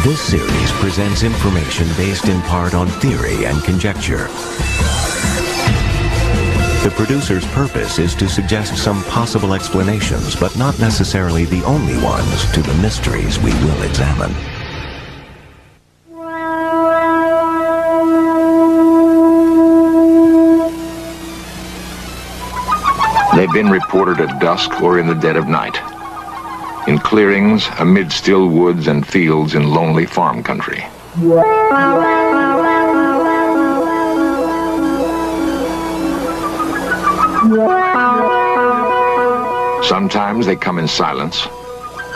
This series presents information based in part on theory and conjecture. The producer's purpose is to suggest some possible explanations, but not necessarily the only ones, to the mysteries we will examine. They've been reported at dusk or in the dead of night, in clearings, amid still woods and fields in lonely farm country. Sometimes they come in silence,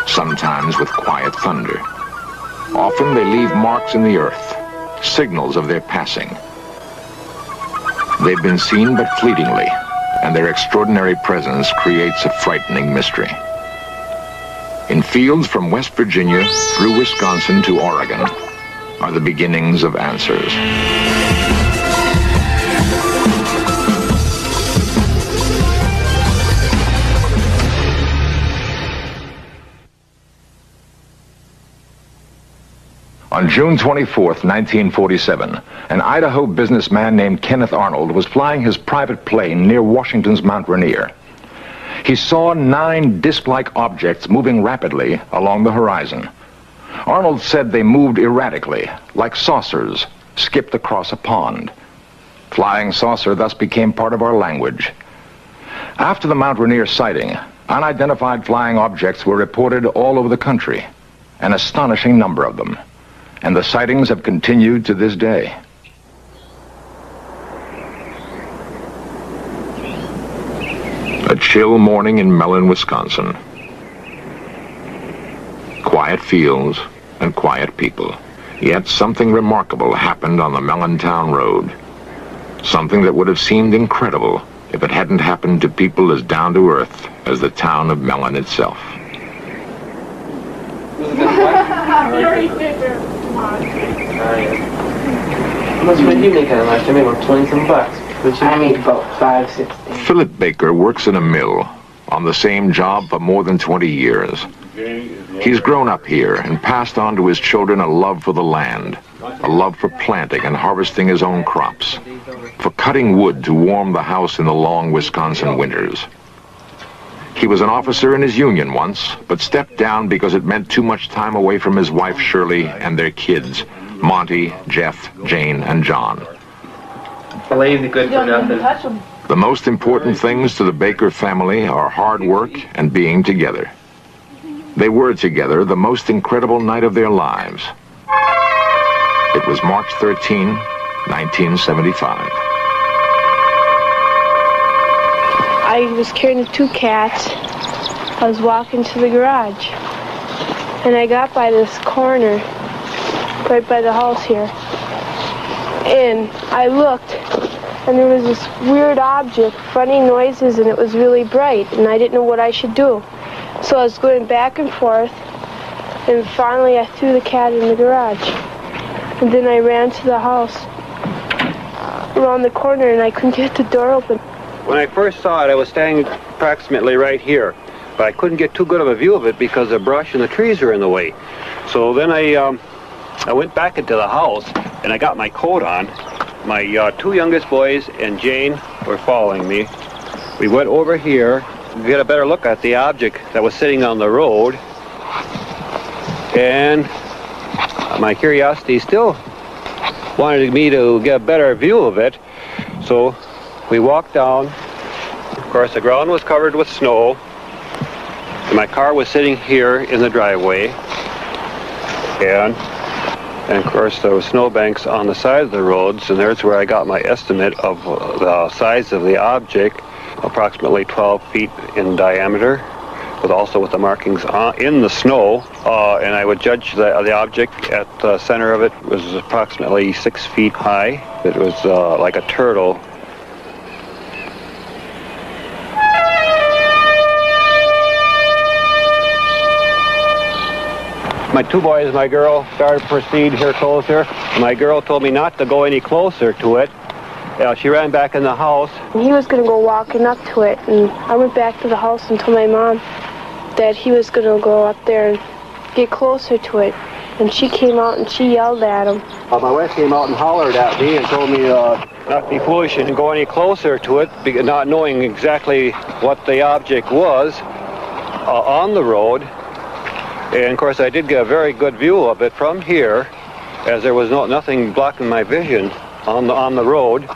sometimes with quiet thunder. Often they leave marks in the earth, signals of their passing. They've been seen but fleetingly, and their extraordinary presence creates a frightening mystery. In fields from West Virginia through Wisconsin to Oregon are the beginnings of answers. On June 24th, 1947, an Idaho businessman named Kenneth Arnold was flying his private plane near Washington's Mount Rainier. He saw 9 disc-like objects moving rapidly along the horizon. Arnold said they moved erratically, like saucers skipped across a pond. Flying saucer thus became part of our language. After the Mount Rainier sighting, unidentified flying objects were reported all over the country, an astonishing number of them. And the sightings have continued to this day. A chill morning in Mellon, Wisconsin. Quiet fields and quiet people. Yet something remarkable happened on the Mellontown Road. Something that would have seemed incredible if it hadn't happened to people as down to earth as the town of Mellon itself. How much did you make out of last year? Maybe about 20-some bucks. I made about $5.60. Philip Baker works in a mill on the same job for more than 20 years. He's grown up here and passed on to his children a love for the land, a love for planting and harvesting his own crops, for cutting wood to warm the house in the long Wisconsin winters. He was an officer in his union once, but stepped down because it meant too much time away from his wife Shirley and their kids, Monty, Jeff, Jane, and John. Lazy good for nothing. The most important things to the Baker family are hard work and being together. They were together the most incredible night of their lives. It was March 13, 1975. I was carrying 2 cats. I was walking to the garage, and I got by this corner, right by the house here, and I looked, and there was this weird object, funny noises, and it was really bright, and I didn't know what I should do. So I was going back and forth, and finally I threw the cat in the garage, and then I ran to the house around the corner, and I couldn't get the door open. When I first saw it, I was standing approximately right here, but I couldn't get too good of a view of it because the brush and the trees were in the way. So then I went back into the house, and I got my coat on. My 2 youngest boys and Jane were following me. We went over here to get a better look at the object that was sitting on the road, and my curiosity still wanted me to get a better view of it, so we walked down. Of course, the ground was covered with snow, and my car was sitting here in the driveway, and of course there were snowbanks on the side of the roads, and there's where I got my estimate of the size of the object, approximately 12 feet in diameter, but also with the markings in the snow, and I would judge the object at the center of it was approximately 6 feet high. It was like a turtle. My 2 boys and my girl started to proceed here closer. My girl told me not to go any closer to it. She ran back in the house. He was going to go walking up to it, and I went back to the house and told my mom that he was going to go up there and get closer to it. and she came out and she yelled at him. My wife came out and hollered at me and told me not to be foolish and go any closer to it, not knowing exactly what the object was on the road. And of course I did get a very good view of it from here, as there was nothing blocking my vision on the road.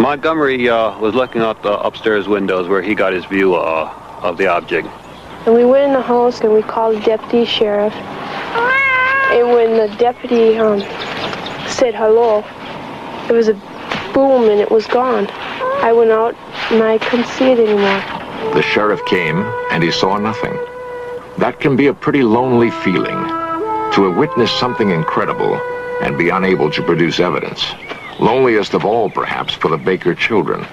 Montgomery was looking out the upstairs windows where he got his view of the object. And we went in the house and we called the deputy sheriff. And when the deputy said hello, there was a boom and it was gone. I went out and I couldn't see it anymore. The sheriff came and he saw nothing. That can be a pretty lonely feeling, to have witnessed something incredible and be unable to produce evidence. Loneliest of all, perhaps, for the Baker children.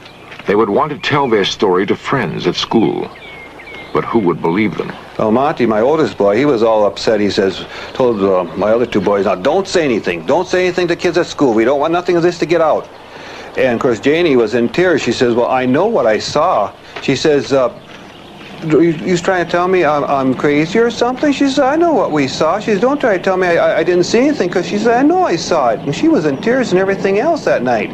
They would want to tell their story to friends at school. But who would believe them? Well, Monty, my oldest boy, he was all upset. He told my other two boys, now don't say anything. Don't say anything to kids at school. We don't want nothing of this to get out. And of course, Janie was in tears. She says, well, I know what I saw. She says, you trying to tell me I'm crazy or something? She says, I know what we saw. She says, don't try to tell me I didn't see anything, because she said, I know I saw it. And she was in tears and everything else that night.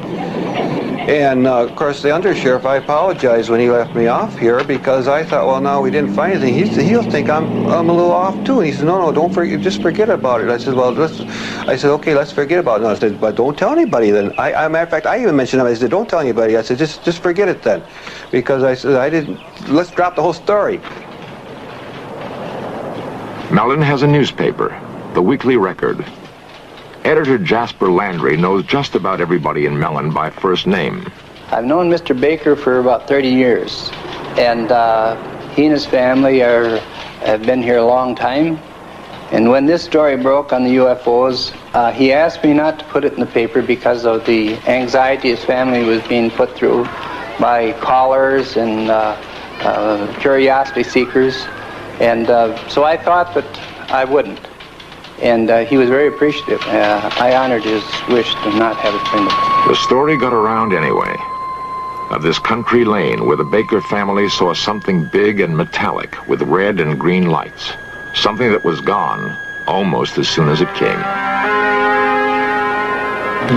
And of course, the undersheriff, I apologized when he left me off here, because I thought, well, no, we didn't find anything. He'll think I'm a little off too. And he said, no, don't forget, just forget about it. I said, well, okay, let's forget about it. And I said, but don't tell anybody then. Matter of fact, I even mentioned him. I said, don't tell anybody. I said, just forget it then, because I said, let's drop the whole story. Mellon has a newspaper, the Weekly Record. Editor Jasper Landry knows just about everybody in Mellon by first name. I've known Mr. Baker for about 30 years, and he and his family have been here a long time. And when this story broke on the UFOs, he asked me not to put it in the paper because of the anxiety his family was being put through by callers and curiosity seekers. And so I thought that I wouldn't. And he was very appreciative. I honored his wish to not have it printed. The story got around anyway, of this country lane where the Baker family saw something big and metallic with red and green lights. Something that was gone almost as soon as it came.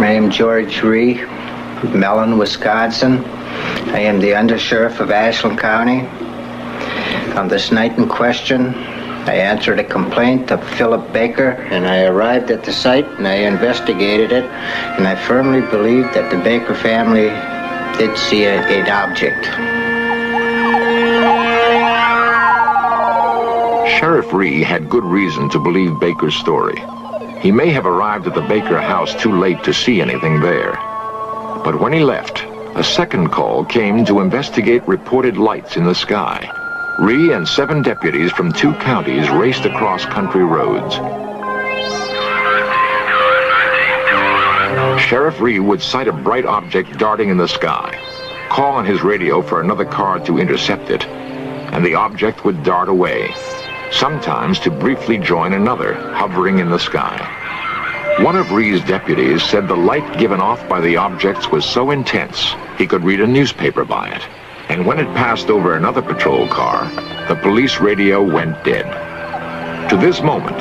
My name is George Ree, Mellon, Wisconsin. I am the undersheriff of Ashland County. On this night in question, I answered a complaint of Philip Baker, and I arrived at the site and I investigated it, and I firmly believe that the Baker family did see an object. Sheriff Ree had good reason to believe Baker's story. He may have arrived at the Baker house too late to see anything there. But when he left, a second call came to investigate reported lights in the sky. Ree and 7 deputies from 2 counties raced across country roads. Sheriff Ree would sight a bright object darting in the sky, call on his radio for another car to intercept it, and the object would dart away, sometimes to briefly join another hovering in the sky. One of Ree's deputies said the light given off by the objects was so intense he could read a newspaper by it. And when it passed over another patrol car, the police radio went dead. To this moment,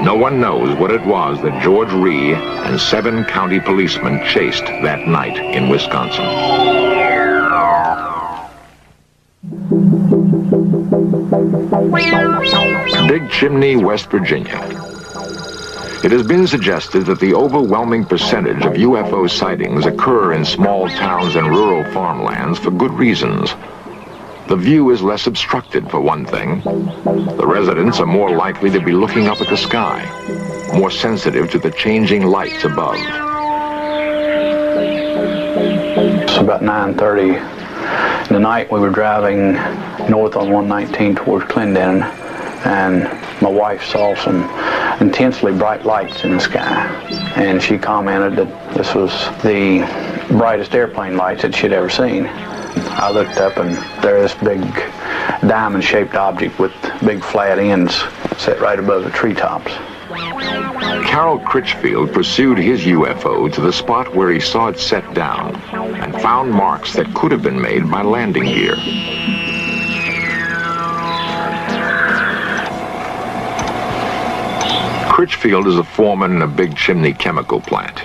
no one knows what it was that George Ree and 7 county policemen chased that night in Wisconsin. Big Chimney, West Virginia. It has been suggested that the overwhelming percentage of UFO sightings occur in small towns and rural farmlands for good reasons. The view is less obstructed, for one thing. The residents are more likely to be looking up at the sky, more sensitive to the changing lights above. It's about 9:30 in the night. We were driving north on 119 towards Clendon, and my wife saw some intensely bright lights in the sky, and she commented that this was the brightest airplane lights that she'd ever seen. I looked up, and there's this big diamond-shaped object with big flat ends set right above the treetops. Carol Critchfield pursued his UFO to the spot where he saw it set down and found marks that could have been made by landing gear. Critchfield is a foreman in a big chimney chemical plant.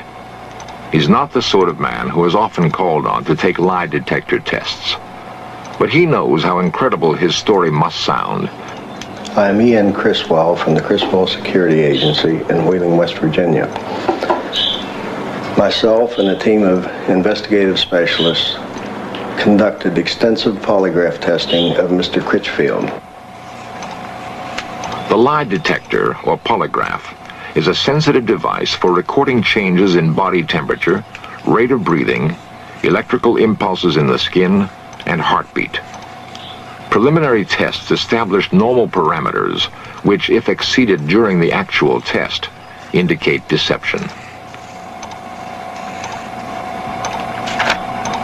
He's not the sort of man who is often called on to take lie detector tests. But he knows how incredible his story must sound. I'm Ian Criswell from the Criswell Security Agency in Wheeling, West Virginia. Myself and a team of investigative specialists conducted extensive polygraph testing of Mr. Critchfield. The lie detector, or polygraph, is a sensitive device for recording changes in body temperature, rate of breathing, electrical impulses in the skin, and heartbeat. Preliminary tests established normal parameters, which, if exceeded during the actual test, indicate deception.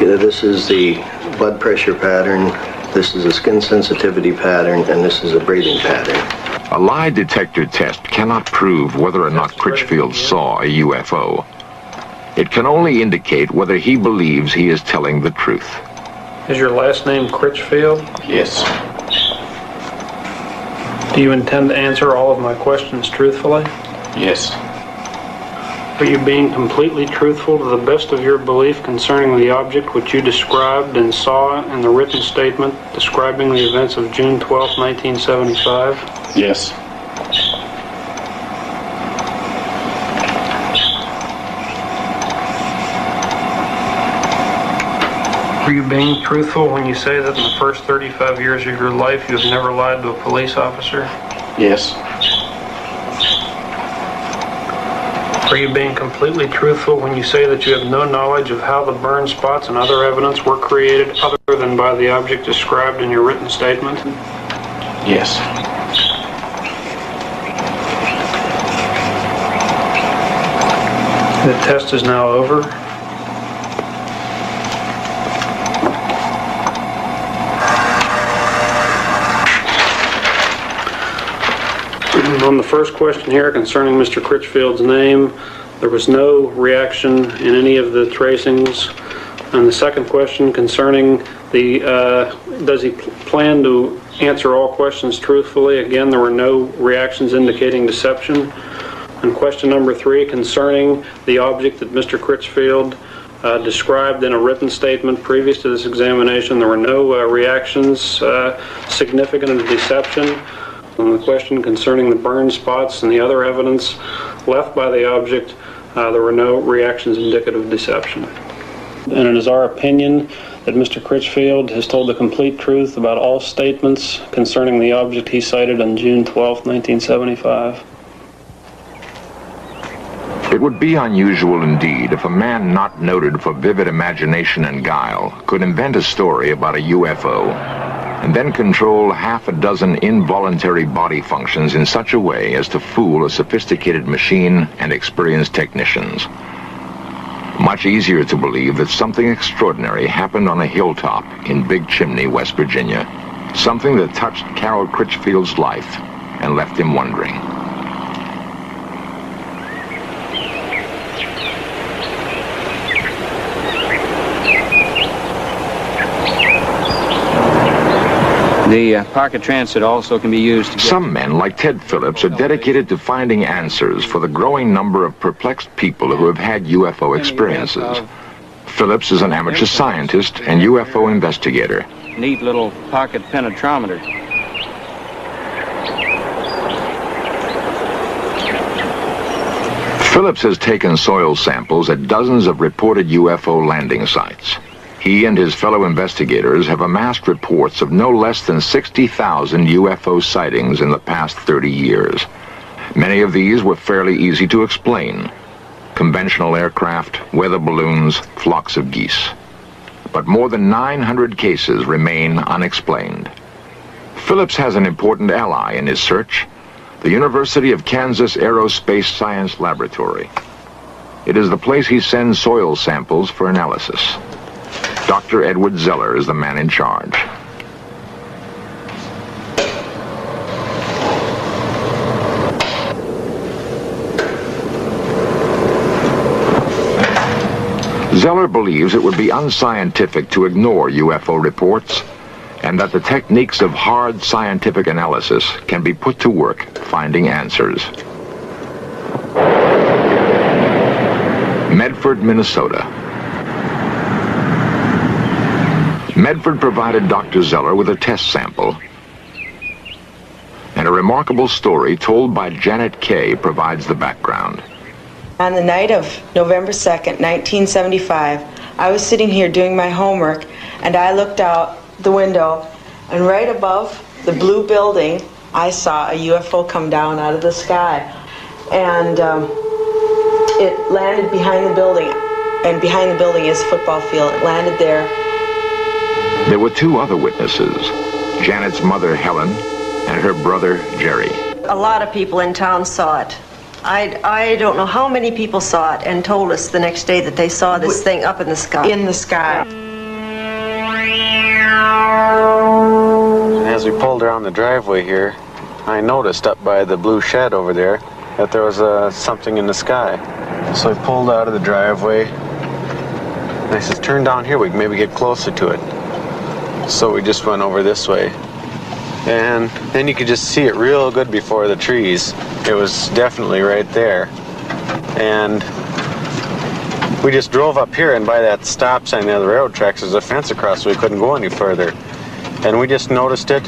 This is the blood pressure pattern, this is a skin sensitivity pattern, and this is a breathing pattern. A lie detector test cannot prove whether or not Critchfield saw a UFO. It can only indicate whether he believes he is telling the truth. Is your last name Critchfield? Yes. Do you intend to answer all of my questions truthfully? Yes. Are you being completely truthful to the best of your belief concerning the object which you described and saw in the written statement describing the events of June 12, 1975? Yes. Are you being truthful when you say that in the first 35 years of your life you have never lied to a police officer? Yes. Are you being completely truthful when you say that you have no knowledge of how the burn spots and other evidence were created other than by the object described in your written statement? Yes. The test is now over. On the first question here concerning Mr. Critchfield's name, there was no reaction in any of the tracings. And the second question concerning the, does he plan to answer all questions truthfully? Again, there were no reactions indicating deception. And question number 3 concerning the object that Mr. Critchfield described in a written statement previous to this examination, there were no reactions significant of deception. On the question concerning the burn spots and the other evidence left by the object, there were no reactions indicative of deception. And it is our opinion that Mr. Critchfield has told the complete truth about all statements concerning the object he cited on June 12, 1975. It would be unusual indeed if a man not noted for vivid imagination and guile could invent a story about a UFO and then control half a dozen involuntary body functions in such a way as to fool a sophisticated machine and experienced technicians. Much easier to believe that something extraordinary happened on a hilltop in Big Chimney, West Virginia. Something that touched Carol Critchfield's life and left him wondering. The pocket transit also can be used to get... Some men, like Ted Phillips, are dedicated to finding answers for the growing number of perplexed people who have had UFO experiences. Phillips is an amateur scientist and UFO investigator. Neat little pocket penetrometer. Phillips has taken soil samples at dozens of reported UFO landing sites. He and his fellow investigators have amassed reports of no less than 60,000 UFO sightings in the past 30 years. Many of these were fairly easy to explain. Conventional aircraft, weather balloons, flocks of geese. But more than 900 cases remain unexplained. Phillips has an important ally in his search, the University of Kansas Aerospace Science Laboratory. It is the place he sends soil samples for analysis. Dr. Edward Zeller is the man in charge. Zeller believes it would be unscientific to ignore UFO reports, and that the techniques of hard scientific analysis can be put to work finding answers. Medford, Minnesota. Medford provided Dr. Zeller with a test sample, and a remarkable story told by Janet Kay provides the background. On the night of November 2nd, 1975, I was sitting here doing my homework, and I looked out the window, and right above the blue building, I saw a UFO come down out of the sky. And it landed behind the building, and behind the building is a football field. It landed there. There were two other witnesses, Janet's mother, Helen, and her brother, Jerry. A lot of people in town saw it. I don't know how many people saw it and told us the next day that they saw this thing up in the sky. In the sky. As we pulled around the driveway here, I noticed up by the blue shed over there that there was something in the sky. So I pulled out of the driveway, and I said, turn down here, we can maybe get closer to it. So we just went over this way. And then you could just see it real good before the trees. It was definitely right there. And we just drove up here, and by that stop sign there, the railroad tracks, there's a fence across, so we couldn't go any further. And we just noticed it.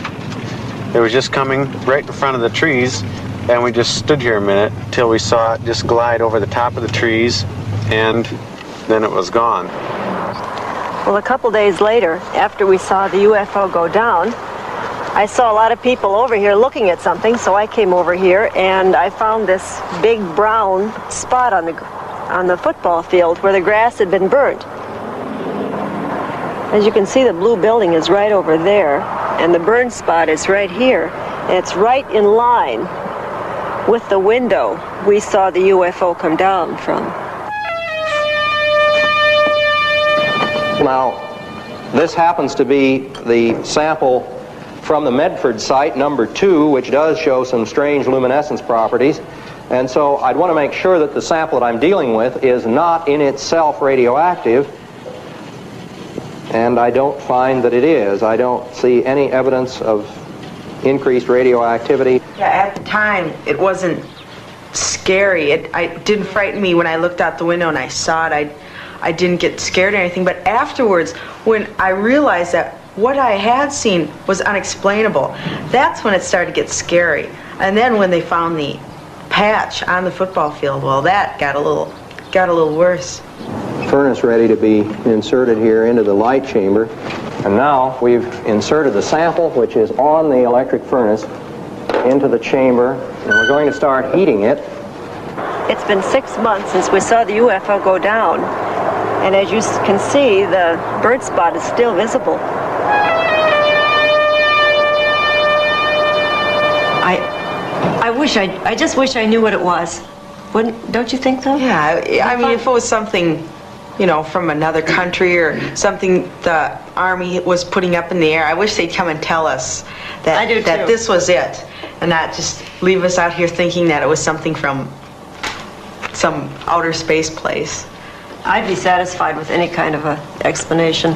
It was just coming right in front of the trees, and we just stood here a minute till we saw it just glide over the top of the trees, and then it was gone. Well, a couple days later, after we saw the UFO go down, I saw a lot of people over here looking at something, so I came over here and I found this big brown spot on the football field where the grass had been burnt. As you can see, the blue building is right over there, and the burned spot is right here, and it's right in line with the window we saw the UFO come down from. Now, this happens to be the sample from the Medford site, number 2, which does show some strange luminescence properties. And so I'd want to make sure that the sample that I'm dealing with is not in itself radioactive. And I don't find that it is. I don't see any evidence of increased radioactivity. Yeah, at the time, it wasn't scary. It didn't frighten me when I looked out the window and I saw it. I didn't get scared or anything. But afterwards, when I realized that what I had seen was unexplainable, that's when it started to get scary. And then when they found the patch on the football field, well, that got a little worse. Furnace ready to be inserted here into the light chamber. And now we've inserted the sample, which is on the electric furnace, into the chamber, and we're going to start heating it. It's been 6 months since we saw the UFO go down, and as you can see, the burnt spot is still visible. I just wish I knew what it was. Don't you think so? Yeah, I mean, if it was something, you know, from another country or something the Army was putting up in the air, I wish they'd come and tell us that, that this was it, and not just leave us out here thinking that it was something from some outer space place. I'd be satisfied with any kind of an explanation.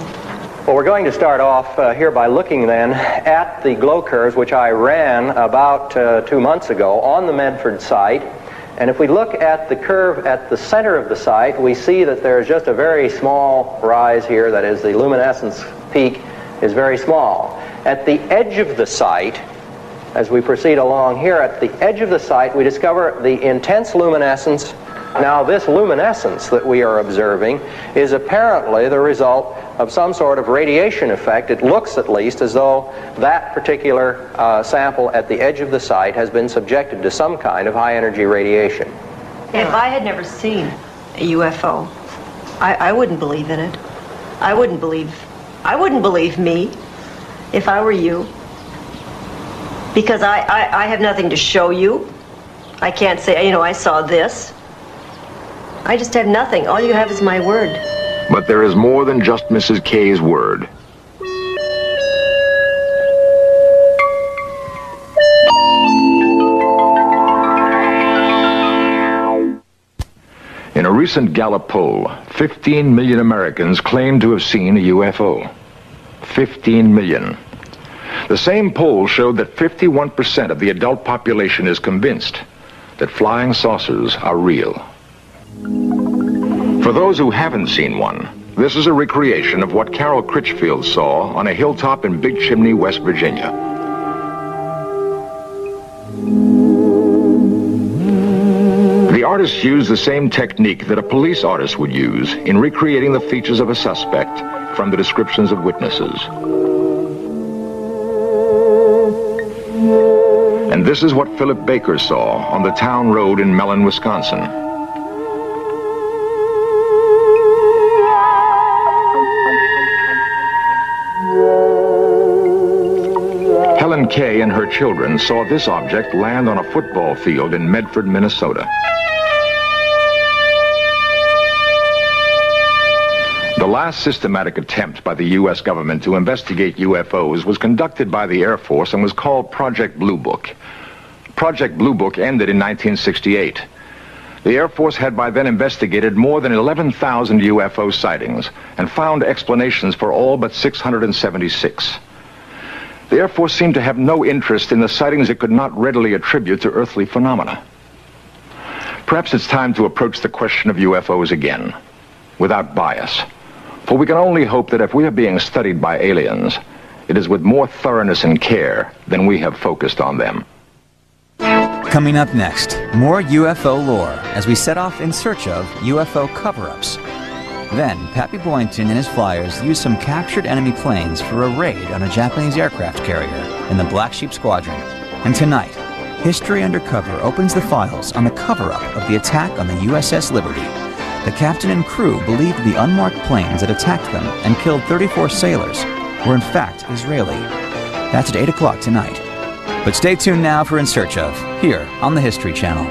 Well, we're going to start off here by looking then at the glow curves, which I ran about 2 months ago on the Medford site. And if we look at the curve at the center of the site, we see that there's just a very small rise here. That is, the luminescence peak is very small. At the edge of the site, as we proceed along here, at the edge of the site, we discover the intense luminescence. Now, this luminescence that we are observing is apparently the result of some sort of radiation effect. It looks, at least, as though that particular sample at the edge of the site has been subjected to some kind of high-energy radiation. If I had never seen a UFO, I wouldn't believe in it. I wouldn't believe me if I were you. Because I have nothing to show you. I can't say, you know, I saw this. I just have nothing. All you have is my word. But there is more than just Mrs. Kay's word. In a recent Gallup poll, 15 million Americans claim to have seen a UFO. 15 million. The same poll showed that 51% of the adult population is convinced that flying saucers are real. For those who haven't seen one, this is a recreation of what Carol Critchfield saw on a hilltop in Big Chimney, West Virginia. The artist used the same technique that a police artist would use in recreating the features of a suspect from the descriptions of witnesses. And this is what Philip Baker saw on the town road in Mellon, Wisconsin. Helen Kay and her children saw this object land on a football field in Medford, Minnesota. The last systematic attempt by the U.S. government to investigate UFOs was conducted by the Air Force and was called Project Blue Book. Project Blue Book ended in 1968. The Air Force had by then investigated more than 11,000 UFO sightings and found explanations for all but 676. The Air Force seemed to have no interest in the sightings it could not readily attribute to earthly phenomena. Perhaps it's time to approach the question of UFOs again, without bias. For we can only hope that if we are being studied by aliens, it is with more thoroughness and care than we have focused on them. Coming up next, more UFO lore as we set off in search of UFO cover-ups. Then, Pappy Boynton and his flyers used some captured enemy planes for a raid on a Japanese aircraft carrier in the Black Sheep Squadron. And tonight, History Undercover opens the files on the cover-up of the attack on the USS Liberty. The captain and crew believed the unmarked planes that attacked them and killed 34 sailors were in fact Israeli. That's at 8 o'clock tonight. But stay tuned now for In Search Of, here on the History Channel.